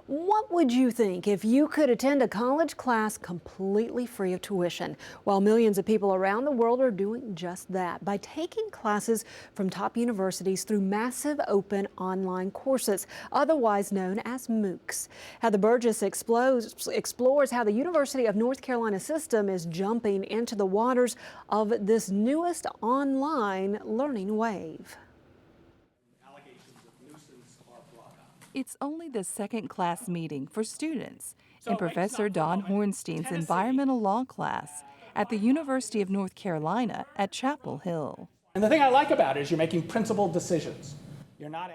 What would you think if you could attend a college class completely free of tuition? Well, millions of people around the world are doing just that by taking classes from top universities through massive open online courses, otherwise known as MOOCs. Heather Burgiss explores how the University of North Carolina system is jumping into the waters of this newest online learning wave. It's only the second class meeting for students in Professor Don Hornstein's environmental law class at the University of North Carolina at Chapel Hill. And the thing I like about it is you're making principled decisions.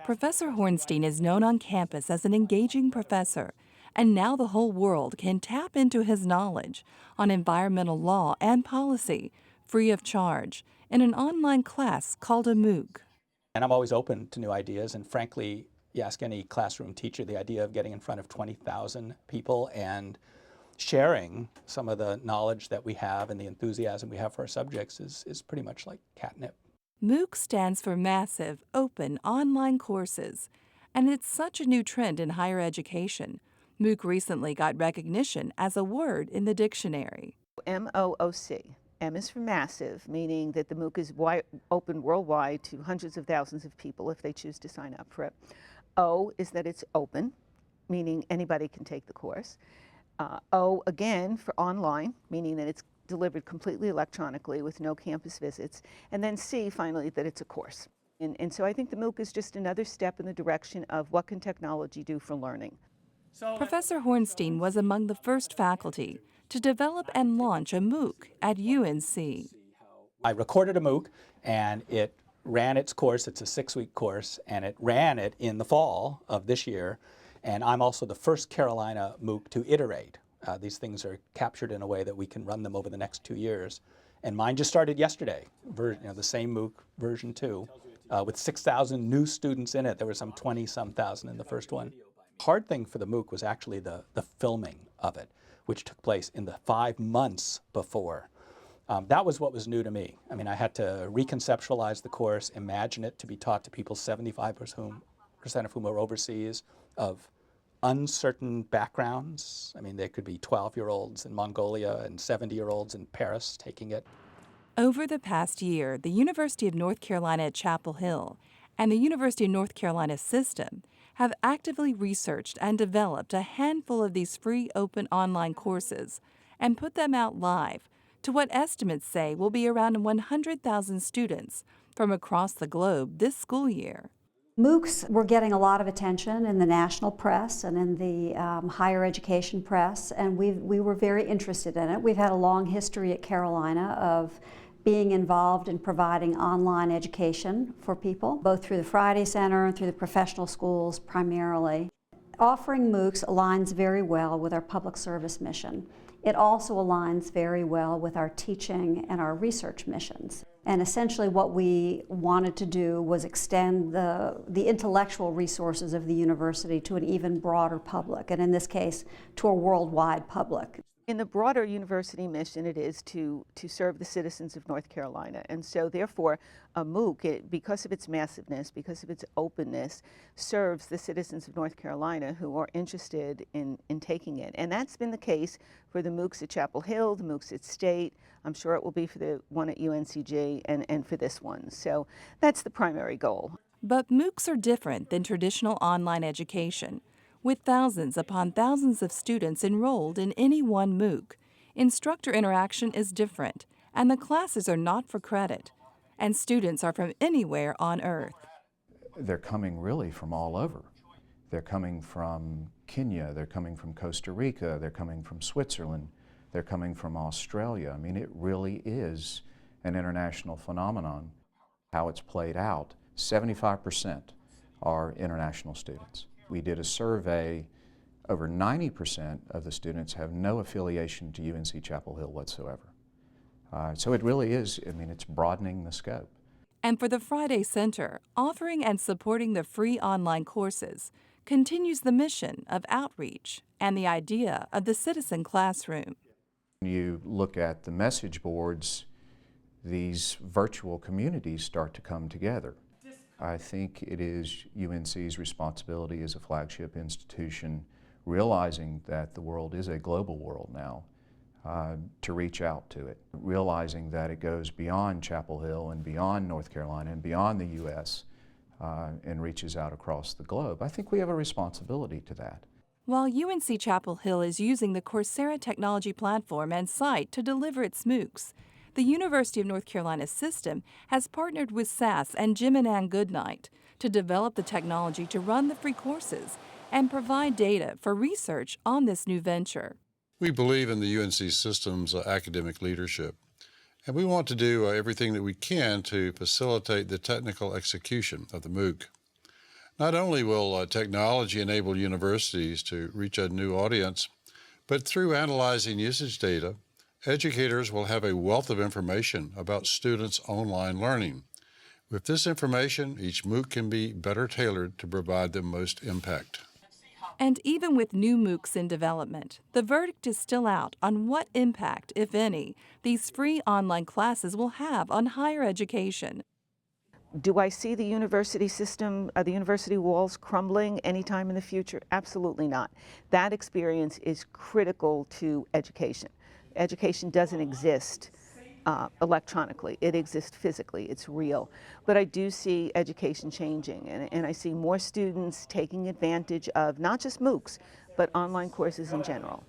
Professor Hornstein is known on campus as an engaging professor, and now the whole world can tap into his knowledge on environmental law and policy free of charge in an online class called a MOOC. And I'm always open to new ideas, and frankly, you ask any classroom teacher, the idea of getting in front of 20,000 people and sharing some of the knowledge that we have and the enthusiasm we have for our subjects is pretty much like catnip. MOOC stands for Massive Open Online Courses, and it's such a new trend in higher education. MOOC recently got recognition as a word in the dictionary. MOOC. M is for massive, meaning that the MOOC is open worldwide to hundreds of thousands of people if they choose to sign up for it. O is that it's open, meaning anybody can take the course. O again for online, meaning that it's delivered completely electronically with no campus visits. And then C finally, that it's a course. And so I think the MOOC is just another step in the direction of what can technology do for learning. Professor Hornstein was among the first faculty to develop and launch a MOOC at UNC. I recorded a MOOC and it ran its course. It's a 6-week course, and it ran it in the fall of this year. And I'm also the first Carolina MOOC to iterate. These things are captured in a way that we can run them over the next 2 years. And mine just started yesterday, the same MOOC version 2, with 6,000 new students in it. There were some 20-some thousand in the first one. Hard thing for the MOOC was actually the filming of it, which took place in the 5 months before. That was what was new to me. I mean, I had to reconceptualize the course, imagine it to be taught to people 75% of whom are overseas, of uncertain backgrounds. I mean, they could be 12-year-olds in Mongolia and 70-year-olds in Paris taking it. Over the past year, the University of North Carolina at Chapel Hill and the University of North Carolina system have actively researched and developed a handful of these free open online courses and put them out live to what estimates say will be around 100,000 students from across the globe this school year. MOOCs were getting a lot of attention in the national press and in the higher education press, and we were very interested in it. We've had a long history at Carolina of being involved in providing online education for people, both through the Friday Center and through the professional schools primarily. Offering MOOCs aligns very well with our public service mission. It also aligns very well with our teaching and our research missions. And essentially what we wanted to do was extend the intellectual resources of the university to an even broader public, and in this case, to a worldwide public. In the broader university mission, it is to serve the citizens of North Carolina. And so therefore, a MOOC, because of its massiveness, because of its openness, serves the citizens of North Carolina who are interested in taking it. And that's been the case for the MOOCs at Chapel Hill, the MOOCs at State. I'm sure it will be for the one at UNCG and for this one. So that's the primary goal. But MOOCs are different than traditional online education. With thousands upon thousands of students enrolled in any one MOOC, instructor interaction is different, and the classes are not for credit, and students are from anywhere on earth. They're coming really from all over. They're coming from Kenya, they're coming from Costa Rica, they're coming from Switzerland, they're coming from Australia. I mean, it really is an international phenomenon. How it's played out, 75% are international students. We did a survey, over 90% of the students have no affiliation to UNC Chapel Hill whatsoever. So it really is, I mean, it's broadening the scope. And for the Friday Center, offering and supporting the free online courses continues the mission of outreach and the idea of the citizen classroom. When you look at the message boards, these virtual communities start to come together. I think it is UNC's responsibility as a flagship institution realizing that the world is a global world now, to reach out to it, realizing that it goes beyond Chapel Hill and beyond North Carolina and beyond the U.S. And reaches out across the globe. I think we have a responsibility to that. While UNC Chapel Hill is using the Coursera technology platform and site to deliver its MOOCs, the University of North Carolina system has partnered with SAS and Jim and Ann Goodnight to develop the technology to run the free courses and provide data for research on this new venture. We believe in the UNC system's academic leadership, and we want to do everything that we can to facilitate the technical execution of the MOOC. Not only will technology enable universities to reach a new audience, but through analyzing usage data, educators will have a wealth of information about students' online learning. With this information, each MOOC can be better tailored to provide the most impact. And even with new MOOCs in development, the verdict is still out on what impact, if any, these free online classes will have on higher education. Do I see the university system, the university walls crumbling anytime in the future? Absolutely not. That experience is critical to education. Education doesn't exist electronically. It exists physically. It's real. But I do see education changing, and I see more students taking advantage of not just MOOCs, but online courses in general.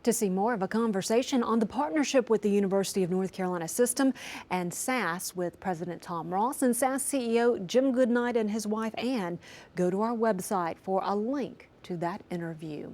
To see more of a conversation on the partnership with the University of North Carolina system and SAS with President Tom Ross and SAS CEO Jim Goodnight and his wife Ann, go to our website for a link to that interview.